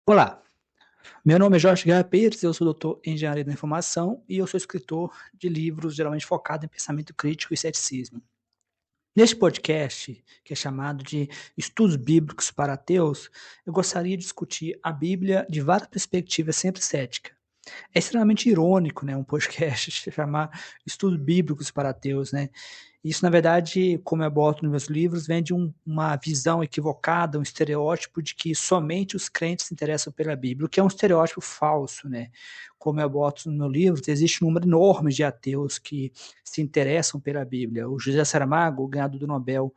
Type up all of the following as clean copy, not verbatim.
Olá, meu nome é Jorge Guerra Pires, eu sou doutor em Engenharia da Informação e eu sou escritor de livros geralmente focado em pensamento crítico e ceticismo. Neste podcast, que é chamado de Estudos Bíblicos para Ateus, eu gostaria de discutir a Bíblia de várias perspectivas sempre cética. É extremamente irônico, né, um podcast se chamar Estudos Bíblicos para Ateus, né? Isso, na verdade, como eu abordo nos meus livros, vem de uma visão equivocada, um estereótipo de que somente os crentes se interessam pela Bíblia, o que é um estereótipo falso, né? Como eu abordo nos meus livros, existe um número enorme de ateus que se interessam pela Bíblia. O José Saramago, o ganhador do Nobel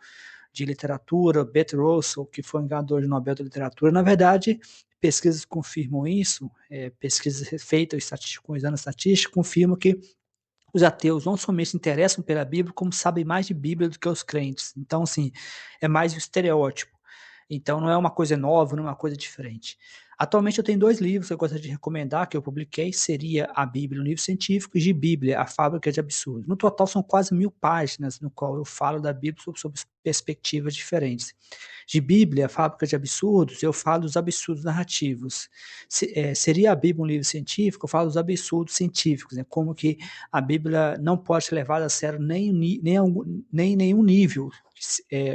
de Literatura, Bertrand Russell, que foi um ganhador do Nobel de Literatura, na verdade, pesquisas confirmam isso, pesquisas feitas com exame estatístico confirmam que os ateus não somente se interessam pela Bíblia, como sabem mais de Bíblia do que os crentes. Então, assim, é mais um estereótipo. Então, não é uma coisa nova, não é uma coisa diferente. Atualmente eu tenho 2 livros que eu gostaria de recomendar, que eu publiquei, seria a Bíblia, um livro científico, e de Bíblia, a Fábrica de Absurdos. No total são quase 1000 páginas, no qual eu falo da Bíblia sob perspectivas diferentes. De Bíblia, a Fábrica de Absurdos, eu falo dos absurdos narrativos. Seria a Bíblia um livro científico, eu falo dos absurdos científicos, né? Como que a Bíblia não pode ser levada a sério nem em nenhum nível,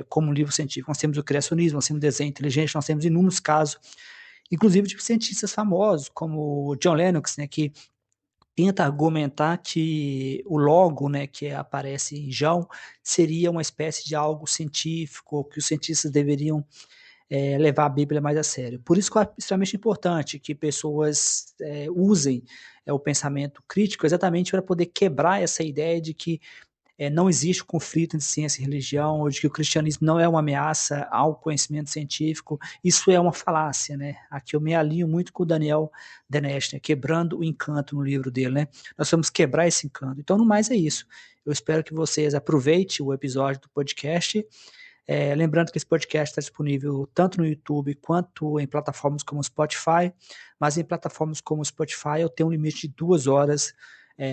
como um livro científico. Nós temos o criacionismo, nós temos o desenho inteligente, nós temos inúmeros casos, inclusive de cientistas famosos, como o John Lennox, né, que tenta argumentar que o logo, né, que aparece em João, seria uma espécie de algo científico, que os cientistas deveriam levar a Bíblia mais a sério. Por isso que é extremamente importante que pessoas usem o pensamento crítico exatamente para poder quebrar essa ideia de que não existe conflito entre ciência e religião, ou de que o cristianismo não é uma ameaça ao conhecimento científico. Isso é uma falácia, né? Aqui eu me alinho muito com o Daniel Denesch, né? Quebrando o encanto no livro dele, né? Nós vamos quebrar esse encanto. Então, no mais é isso. Eu espero que vocês aproveitem o episódio do podcast. Lembrando que esse podcast está disponível tanto no YouTube quanto em plataformas como o Spotify, mas em plataformas como o Spotify eu tenho um limite de 2 horas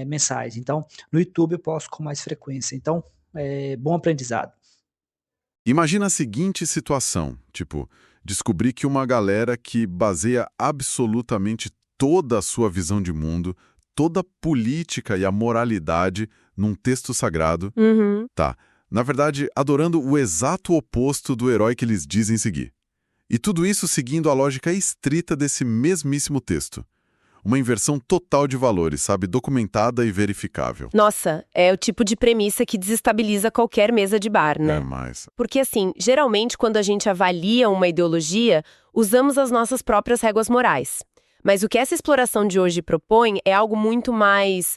mensais. Então, no YouTube eu posto com mais frequência. Então, bom aprendizado. Imagina a seguinte situação, tipo, descobrir que uma galera que baseia absolutamente toda a sua visão de mundo, toda a política e a moralidade num texto sagrado, Uhum. tá, na verdade, adorando o exato oposto do herói que eles dizem seguir. E tudo isso seguindo a lógica estrita desse mesmíssimo texto. Uma inversão total de valores, sabe, documentada e verificável. Nossa, é o tipo de premissa que desestabiliza qualquer mesa de bar, né? Mas... Porque assim, geralmente quando a gente avalia uma ideologia, usamos as nossas próprias réguas morais. Mas o que essa exploração de hoje propõe é algo muito mais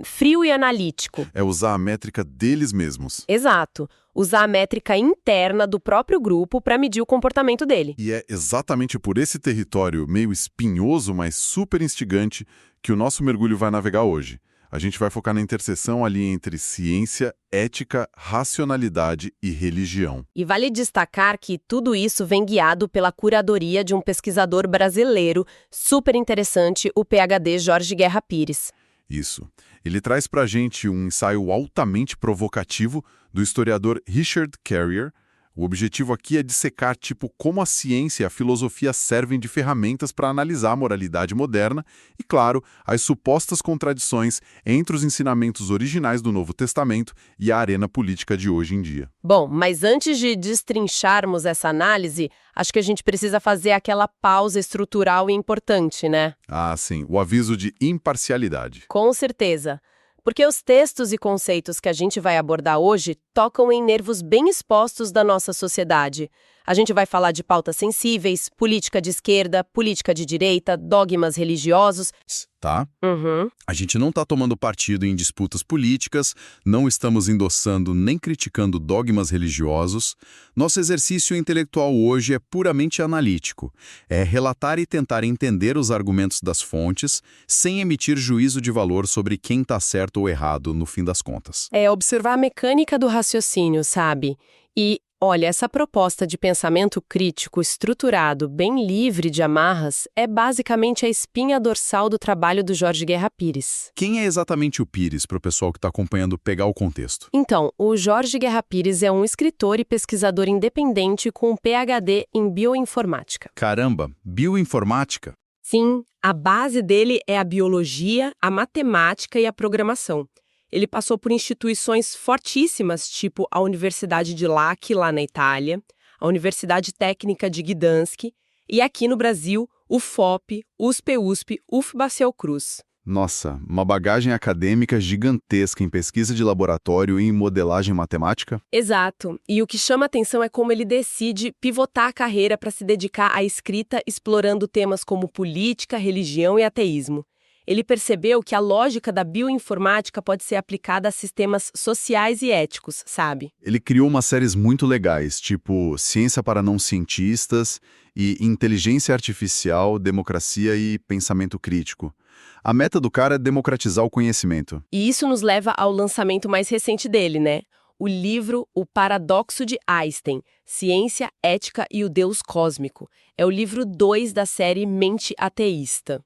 frio e analítico. É usar a métrica deles mesmos. Exato. Usar a métrica interna do próprio grupo para medir o comportamento dele. E é exatamente por esse território meio espinhoso, mas super instigante, que o nosso mergulho vai navegar hoje. A gente vai focar na interseção ali entre ciência, ética, racionalidade e religião. E vale destacar que tudo isso vem guiado pela curadoria de um pesquisador brasileiro super interessante, o PhD Jorge Guerra Pires. Isso. Ele traz pra gente um ensaio altamente provocativo do historiador Richard Carrier. O objetivo aqui é dissecar como a ciência e a filosofia servem de ferramentas para analisar a moralidade moderna e, claro, as supostas contradições entre os ensinamentos originais do Novo Testamento e a arena política de hoje em dia. Bom, mas antes de destrincharmos essa análise, acho que a gente precisa fazer aquela pausa estrutural e importante, né? Ah, sim, o aviso de imparcialidade. Com certeza. Porque os textos e conceitos que a gente vai abordar hoje tocam em nervos bem expostos da nossa sociedade. A gente vai falar de pautas sensíveis, política de esquerda, política de direita, dogmas religiosos. Tá? Uhum. A gente não está tomando partido em disputas políticas, não estamos endossando nem criticando dogmas religiosos. Nosso exercício intelectual hoje é puramente analítico. É relatar e tentar entender os argumentos das fontes, sem emitir juízo de valor sobre quem está certo ou errado no fim das contas. É observar a mecânica do raciocínio, sabe? E Olha, essa proposta de pensamento crítico estruturado, bem livre de amarras, é basicamente a espinha dorsal do trabalho do Jorge Guerra Pires. Quem é exatamente o Pires, para o pessoal que está acompanhando pegar o contexto? Então, o Jorge Guerra Pires é um escritor e pesquisador independente com um PhD em bioinformática. Caramba, bioinformática? Sim, a base dele é a biologia, a matemática e a programação. Ele passou por instituições fortíssimas, tipo a Universidade de Lacchi, lá na Itália, a Universidade Técnica de Gdansk e aqui no Brasil, o FOP, USP-USP, UFBA Cruz. Nossa, uma bagagem acadêmica gigantesca em pesquisa de laboratório e em modelagem matemática? Exato. E o que chama atenção é como ele decide pivotar a carreira para se dedicar à escrita explorando temas como política, religião e ateísmo. Ele percebeu que a lógica da bioinformática pode ser aplicada a sistemas sociais e éticos, sabe? Ele criou umas séries muito legais, tipo Ciência para Não Cientistas e Inteligência Artificial, Democracia e Pensamento Crítico. A meta do cara é democratizar o conhecimento. E isso nos leva ao lançamento mais recente dele, né? O livro O Paradoxo de Einstein, Ciência, Ética e o Deus Cósmico. É o livro 2 da série Mente Ateísta.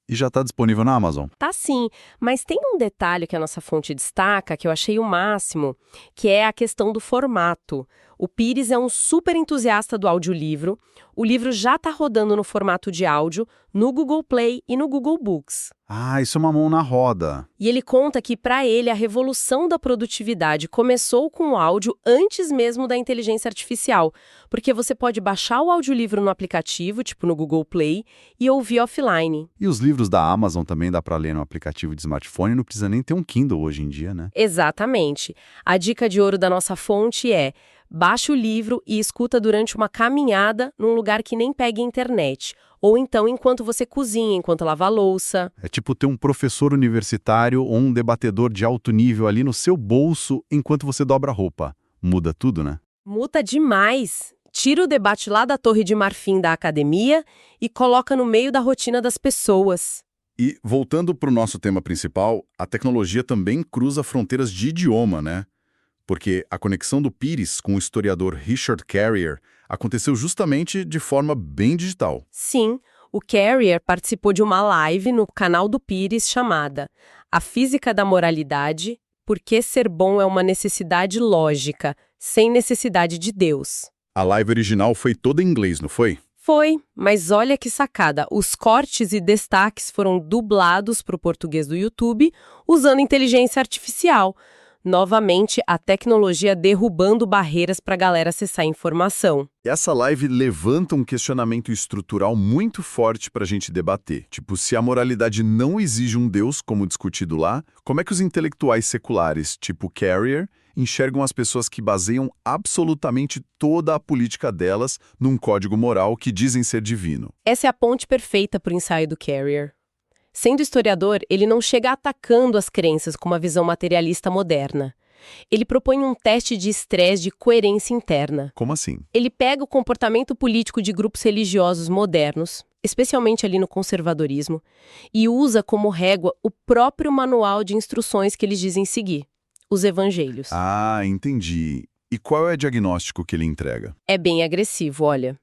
E já está disponível na Amazon? Tá sim, mas tem um detalhe que a nossa fonte destaca, que eu achei o máximo, que é a questão do formato. O Pires é um super entusiasta do audiolivro. O livro já está rodando no formato de áudio, no Google Play e no Google Books. Ah, isso é uma mão na roda. E ele conta que, para ele, a revolução da produtividade começou com o áudio antes mesmo da inteligência artificial, porque você pode baixar o audiolivro no aplicativo, tipo no Google Play, e ouvir offline. E os livros da Amazon também dá para ler no aplicativo de smartphone, não precisa nem ter um Kindle hoje em dia, né? Exatamente. A dica de ouro da nossa fonte é: baixe o livro e escuta durante uma caminhada num lugar que nem pegue internet. Ou então enquanto você cozinha, enquanto lava a louça. É tipo ter um professor universitário ou um debatedor de alto nível ali no seu bolso enquanto você dobra a roupa. Muda tudo, né? Muda demais. Tira o debate lá da Torre de Marfim da academia e coloca no meio da rotina das pessoas. E, voltando para o nosso tema principal, a tecnologia também cruza fronteiras de idioma, né? Porque a conexão do Pires com o historiador Richard Carrier aconteceu justamente de forma bem digital. Sim, o Carrier participou de uma live no canal do Pires chamada A Física da Moralidade, Por que Ser Bom é uma Necessidade Lógica, sem necessidade de Deus. A live original foi toda em inglês, não foi? Foi, mas olha que sacada, os cortes e destaques foram dublados para o português do YouTube usando inteligência artificial. Novamente, a tecnologia derrubando barreiras para a galera acessar a informação. Essa live levanta um questionamento estrutural muito forte para a gente debater. Tipo, se a moralidade não exige um Deus, como discutido lá, como é que os intelectuais seculares, tipo Carrier, enxergam as pessoas que baseiam absolutamente toda a política delas num código moral que dizem ser divino? Essa é a ponte perfeita para o ensaio do Carrier. Sendo historiador, ele não chega atacando as crenças com uma visão materialista moderna. Ele propõe um teste de estresse de coerência interna. Como assim? Ele pega o comportamento político de grupos religiosos modernos, especialmente ali no conservadorismo, e usa como régua o próprio manual de instruções que eles dizem seguir, os evangelhos. Ah, entendi. E qual é o diagnóstico que ele entrega? É bem agressivo, olha.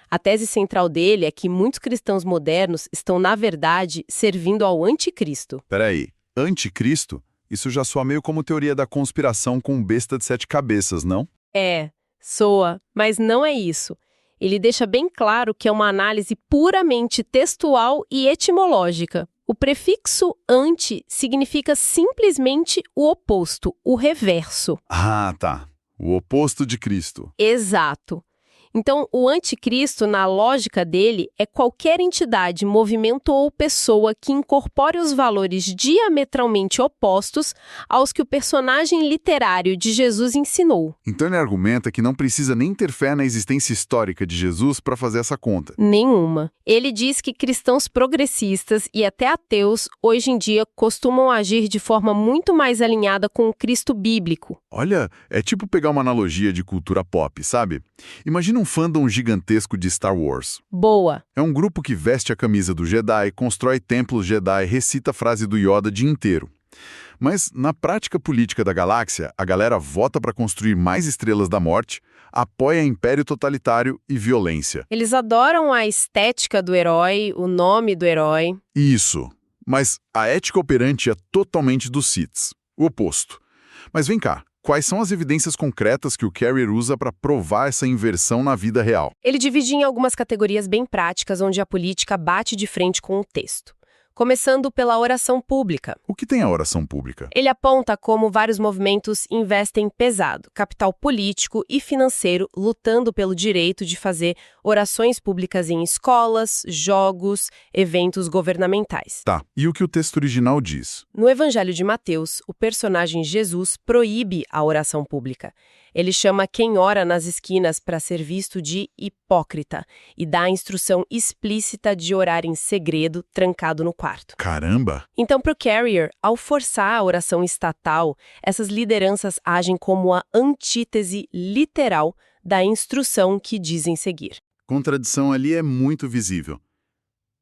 A tese central dele é que muitos cristãos modernos estão, na verdade, servindo ao anticristo. Peraí, anticristo? Isso já soa meio como teoria da conspiração com besta de 7 cabeças, não? É, soa, mas não é isso. Ele deixa bem claro que é uma análise puramente textual e etimológica. O prefixo anti significa simplesmente o oposto, o reverso. Ah, tá. O oposto de Cristo. Exato. Então, o anticristo, na lógica dele, é qualquer entidade, movimento ou pessoa que incorpore os valores diametralmente opostos aos que o personagem literário de Jesus ensinou. Então ele argumenta que não precisa nem ter fé na existência histórica de Jesus para fazer essa conta. Nenhuma. Ele diz que cristãos progressistas e até ateus, hoje em dia, costumam agir de forma muito mais alinhada com o Cristo bíblico. Olha, é tipo pegar uma analogia de cultura pop, sabe? Imagina um fandom gigantesco de Star Wars. Boa. É um grupo que veste a camisa do Jedi, constrói templos Jedi, recita a frase do Yoda o dia inteiro. Mas na prática política da galáxia, a galera vota para construir mais estrelas da morte, apoia império totalitário e violência. Eles adoram a estética do herói, o nome do herói. Isso. Mas a ética operante é totalmente dos Siths, o oposto. Mas vem cá, quais são as evidências concretas que o Carrier usa para provar essa inversão na vida real? Ele divide em algumas categorias bem práticas onde a política bate de frente com o texto. Começando pela oração pública. O que tem a oração pública? Ele aponta como vários movimentos investem pesado, capital político e financeiro, lutando pelo direito de fazer orações públicas em escolas, jogos, eventos governamentais. Tá, e o que o texto original diz? No Evangelho de Mateus, o personagem Jesus proíbe a oração pública. Ele chama quem ora nas esquinas para ser visto de hipócrita e dá a instrução explícita de orar em segredo, trancado no quarto. Caramba! Então, para o Carrier, ao forçar a oração estatal, essas lideranças agem como a antítese literal da instrução que dizem seguir. Contradição ali é muito visível.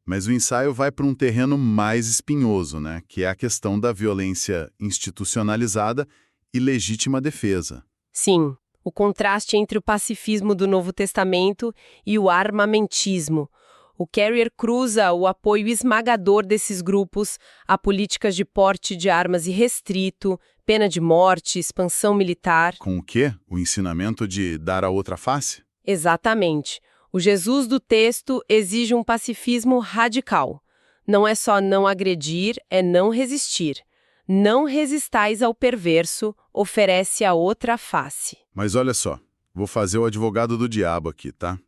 Mas o ensaio vai para um terreno mais espinhoso, né? Que é a questão da violência institucionalizada e legítima defesa. Sim, o contraste entre o pacifismo do Novo Testamento e o armamentismo. O Carrier cruza o apoio esmagador desses grupos a políticas de porte de armas irrestrito, pena de morte, expansão militar. Com o quê? O ensinamento de dar a outra face? Exatamente. O Jesus do texto exige um pacifismo radical. Não é só não agredir, é não resistir. Não resistais ao perverso, oferece a outra face. Mas olha só, vou fazer o advogado do diabo aqui, tá?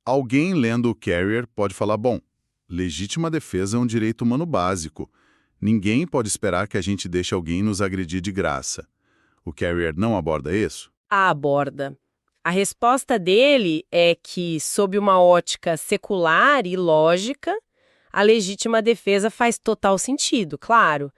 Alguém lendo o Carrier pode falar, bom, legítima defesa é um direito humano básico. Ninguém pode esperar que a gente deixe alguém nos agredir de graça. O Carrier não aborda isso? Aborda. A resposta dele é que, sob uma ótica secular e lógica, a legítima defesa faz total sentido, claro.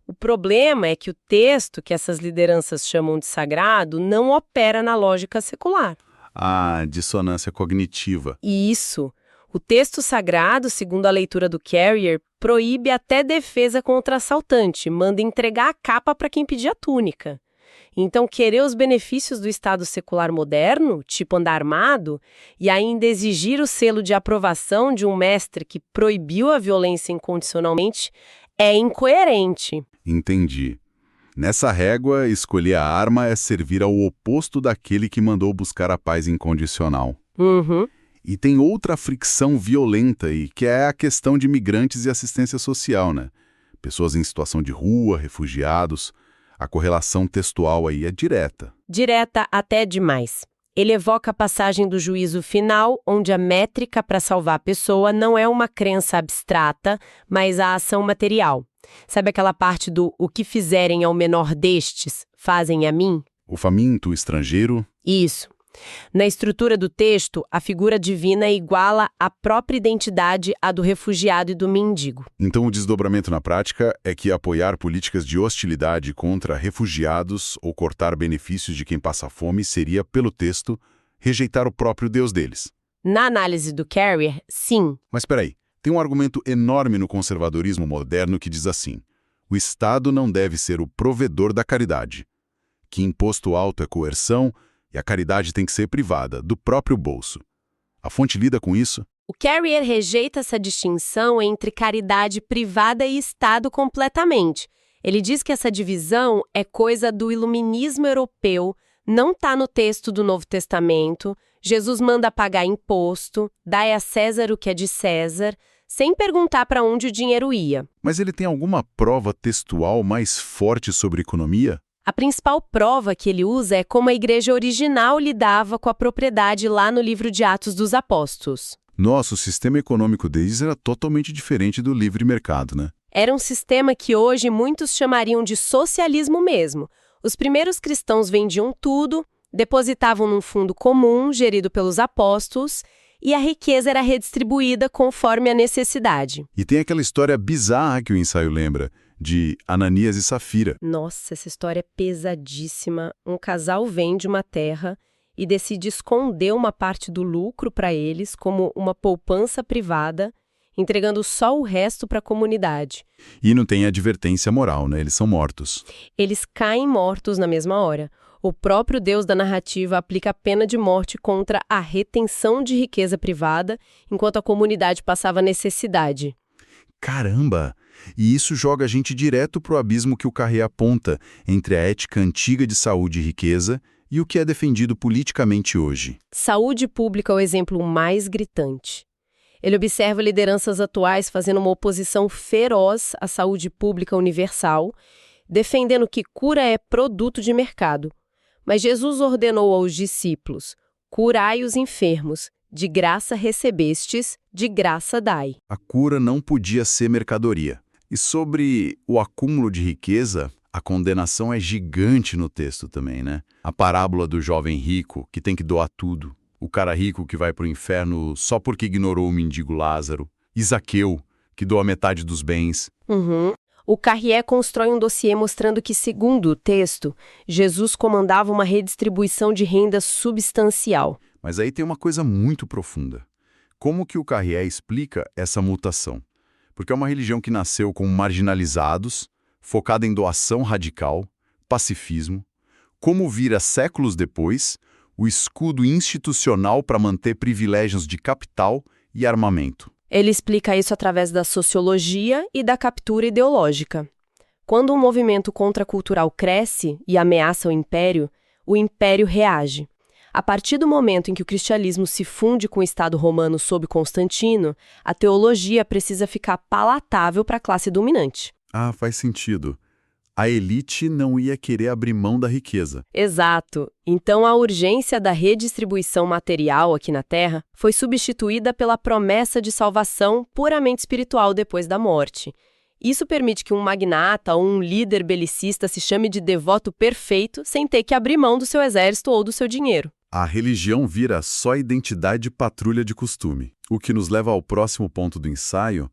O problema é que o texto que essas lideranças chamam de sagrado não opera na lógica secular. Ah, dissonância cognitiva. Isso. O texto sagrado, segundo a leitura do Carrier, proíbe até defesa contra assaltante, manda entregar a capa para quem pedir a túnica. Então, querer os benefícios do Estado secular moderno, tipo andar armado, e ainda exigir o selo de aprovação de um mestre que proibiu a violência incondicionalmente, é incoerente. Entendi. Nessa régua, escolher a arma é servir ao oposto daquele que mandou buscar a paz incondicional. Uhum. E tem outra fricção violenta aí, que é a questão de migrantes e assistência social, né? Pessoas em situação de rua, refugiados. A correlação textual aí é direta. Direta até demais. Ele evoca a passagem do juízo final, onde a métrica para salvar a pessoa não é uma crença abstrata, mas a ação material. Sabe aquela parte do o que fizerem ao menor destes, fazem a mim? O faminto, o estrangeiro. Isso. Na estrutura do texto, a figura divina iguala a própria identidade à do refugiado e do mendigo. Então o desdobramento na prática é que apoiar políticas de hostilidade contra refugiados ou cortar benefícios de quem passa fome seria, pelo texto, rejeitar o próprio Deus deles. Na análise do Carrier, sim. Mas peraí, tem um argumento enorme no conservadorismo moderno que diz assim: o Estado não deve ser o provedor da caridade, que imposto alto é coerção e a caridade tem que ser privada, do próprio bolso. A fonte lida com isso? O Carrier rejeita essa distinção entre caridade privada e Estado completamente. Ele diz que essa divisão é coisa do iluminismo europeu, não está no texto do Novo Testamento. Jesus manda pagar imposto, dai a César o que é de César, sem perguntar para onde o dinheiro ia. Mas ele tem alguma prova textual mais forte sobre economia? A principal prova que ele usa é como a igreja original lidava com a propriedade lá no livro de Atos dos Apóstolos. Nossa, o sistema econômico deles era totalmente diferente do livre mercado, né? Era um sistema que hoje muitos chamariam de socialismo mesmo. Os primeiros cristãos vendiam tudo, depositavam num fundo comum, gerido pelos apóstolos, e a riqueza era redistribuída conforme a necessidade. E tem aquela história bizarra que o ensaio lembra, de Ananias e Safira. Nossa, essa história é pesadíssima. Um casal vende uma terra e decide esconder uma parte do lucro para eles como uma poupança privada entregando só o resto para a comunidade. E não tem advertência moral, né? Eles são mortos. Eles caem mortos na mesma hora. O próprio Deus da narrativa aplica a pena de morte contra a retenção de riqueza privada, enquanto a comunidade passava necessidade. Caramba! E isso joga a gente direto pro abismo que o Carré aponta entre a ética antiga de saúde e riqueza e o que é defendido politicamente hoje. Saúde pública é o exemplo mais gritante. Ele observa lideranças atuais fazendo uma oposição feroz à saúde pública universal, defendendo que cura é produto de mercado. Mas Jesus ordenou aos discípulos: curai os enfermos, de graça recebestes, de graça dai. A cura não podia ser mercadoria. E sobre o acúmulo de riqueza, a condenação é gigante no texto também, né? A parábola do jovem rico, que tem que doar tudo. O cara rico que vai para o inferno só porque ignorou o mendigo Lázaro. E Zaqueu, que doa metade dos bens. O Carrier constrói um dossiê mostrando que, segundo o texto, Jesus comandava uma redistribuição de renda substancial. Mas aí tem uma coisa muito profunda. Como que o Carrier explica essa mutação? Porque é uma religião que nasceu com marginalizados, focada em doação radical, pacifismo. Como vira séculos depois o escudo institucional para manter privilégios de capital e armamento. Ele explica isso através da sociologia e da captura ideológica. Quando um movimento contracultural cresce e ameaça o império reage. A partir do momento em que o cristianismo se funde com o Estado romano sob Constantino, a teologia precisa ficar palatável para a classe dominante. Ah, faz sentido. A elite não ia querer abrir mão da riqueza. Exato. Então a urgência da redistribuição material aqui na Terra foi substituída pela promessa de salvação puramente espiritual depois da morte. Isso permite que um magnata ou um líder belicista se chame de devoto perfeito sem ter que abrir mão do seu exército ou do seu dinheiro. A religião vira só identidade patrulha de costume. O que nos leva ao próximo ponto do ensaio,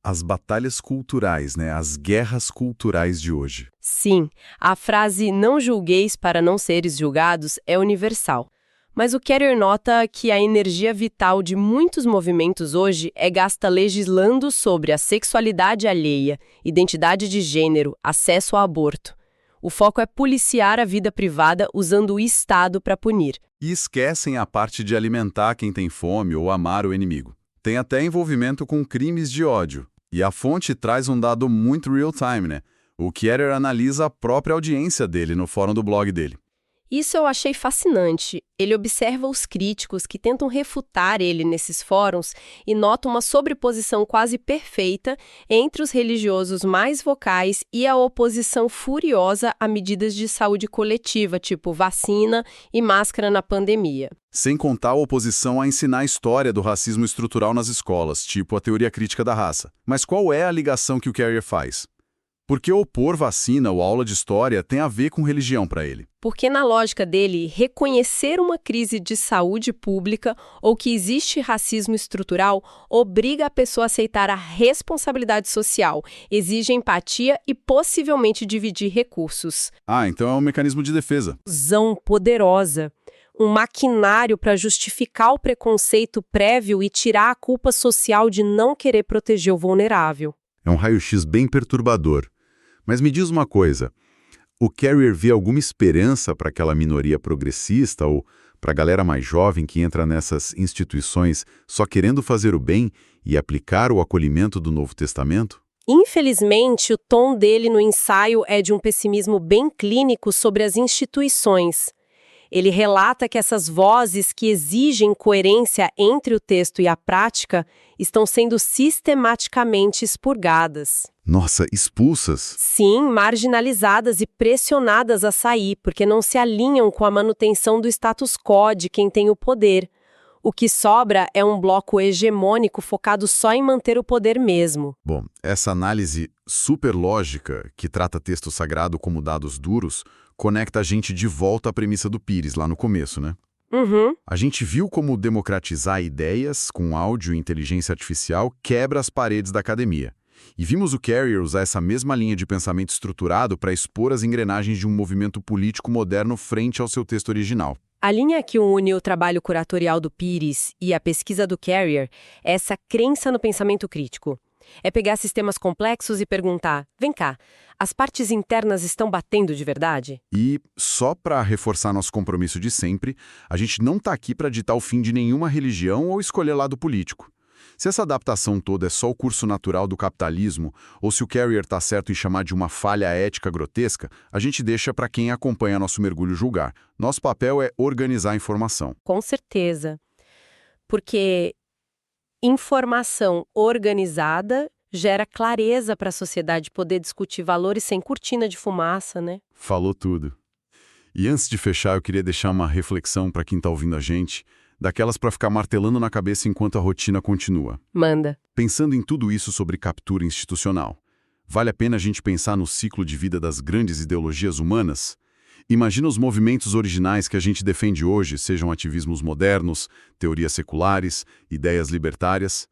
as batalhas culturais, né? As guerras culturais de hoje. Sim, a frase "não julgueis para não seres julgados" é universal. Mas o Carrier nota que a energia vital de muitos movimentos hoje é gasta legislando sobre a sexualidade alheia, identidade de gênero, acesso ao aborto. O foco é policiar a vida privada usando o Estado para punir. E esquecem a parte de alimentar quem tem fome ou amar o inimigo. Tem até envolvimento com crimes de ódio. E a fonte traz um dado muito real-time, né? O Carrier analisa a própria audiência dele no fórum do blog dele. Isso eu achei fascinante. Ele observa os críticos que tentam refutar ele nesses fóruns e nota uma sobreposição quase perfeita entre os religiosos mais vocais e a oposição furiosa a medidas de saúde coletiva, tipo vacina e máscara na pandemia. Sem contar a oposição a ensinar a história do racismo estrutural nas escolas, tipo a teoria crítica da raça. Mas qual é a ligação que o Carrier faz? Por que opor vacina ou aula de história tem a ver com religião para ele? Porque, na lógica dele, reconhecer uma crise de saúde pública ou que existe racismo estrutural obriga a pessoa a aceitar a responsabilidade social, exige empatia e possivelmente dividir recursos. Ah, então é um mecanismo de defesa. Zão poderosa. Um maquinário para justificar o preconceito prévio e tirar a culpa social de não querer proteger o vulnerável. É um raio-x bem perturbador. Mas me diz uma coisa, o Carrier vê alguma esperança para aquela minoria progressista ou para a galera mais jovem que entra nessas instituições só querendo fazer o bem e aplicar o acolhimento do Novo Testamento? Infelizmente, o tom dele no ensaio é de um pessimismo bem clínico sobre as instituições. Ele relata que essas vozes que exigem coerência entre o texto e a prática estão sendo sistematicamente expurgadas. Nossa, expulsas? Sim, marginalizadas e pressionadas a sair, porque não se alinham com a manutenção do status quo de quem tem o poder. O que sobra é um bloco hegemônico focado só em manter o poder mesmo. Bom, essa análise super lógica, que trata texto sagrado como dados duros, conecta a gente de volta à premissa do Pires, lá no começo, né? A gente viu como democratizar ideias com áudio e inteligência artificial quebra as paredes da academia. E vimos o Carrier usar essa mesma linha de pensamento estruturado para expor as engrenagens de um movimento político moderno frente ao seu texto original. A linha que une o trabalho curatorial do Pires e a pesquisa do Carrier é essa crença no pensamento crítico. É pegar sistemas complexos e perguntar, vem cá, as partes internas estão batendo de verdade? E, só para reforçar nosso compromisso de sempre, a gente não está aqui para ditar o fim de nenhuma religião ou escolher lado político. Se essa adaptação toda é só o curso natural do capitalismo, ou se o Carrier está certo em chamar de uma falha ética grotesca, a gente deixa para quem acompanha nosso mergulho julgar. Nosso papel é organizar a informação. Com certeza. Porque informação organizada gera clareza para a sociedade poder discutir valores sem cortina de fumaça, né? Falou tudo. E antes de fechar, eu queria deixar uma reflexão para quem está ouvindo a gente, daquelas para ficar martelando na cabeça enquanto a rotina continua. Manda. Pensando em tudo isso sobre captura institucional, vale a pena a gente pensar no ciclo de vida das grandes ideologias humanas? Imagina os movimentos originais que a gente defende hoje, sejam ativismos modernos, teorias seculares, ideias libertárias.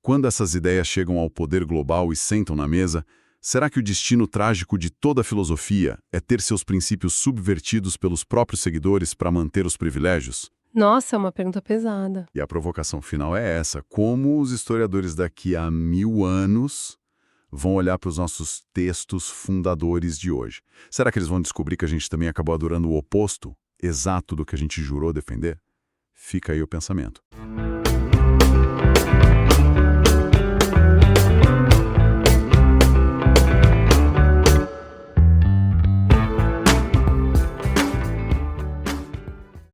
Quando essas ideias chegam ao poder global e sentam na mesa, será que o destino trágico de toda a filosofia é ter seus princípios subvertidos pelos próprios seguidores para manter os privilégios? Nossa, é uma pergunta pesada. E a provocação final é essa: como os historiadores daqui a 1000 anos vão olhar para os nossos textos fundadores de hoje? Será que eles vão descobrir que a gente também acabou adorando o oposto, exato do que a gente jurou defender? Fica aí o pensamento.